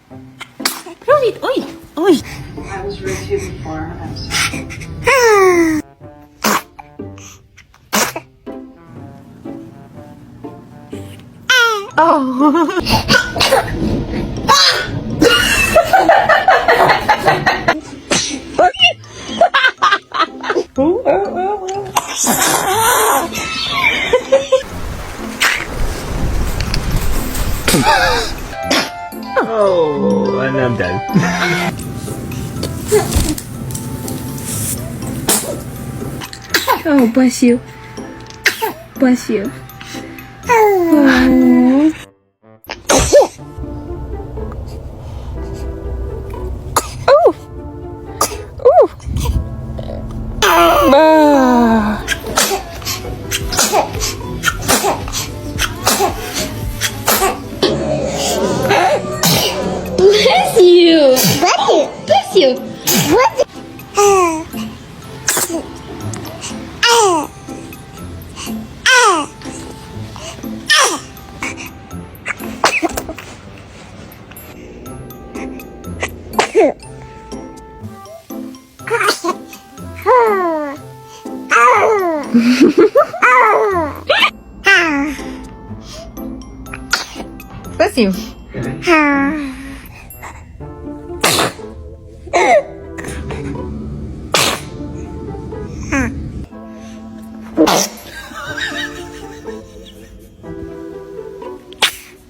Roll it. Oy! Oy! I was rude to you before. I'm sorry. Oh! Oh, and I'm done. Oh, bless you. Bless you. Oh. Bless you. Bless you. What?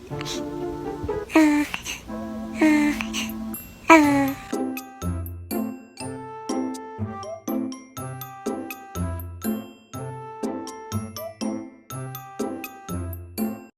Bless you.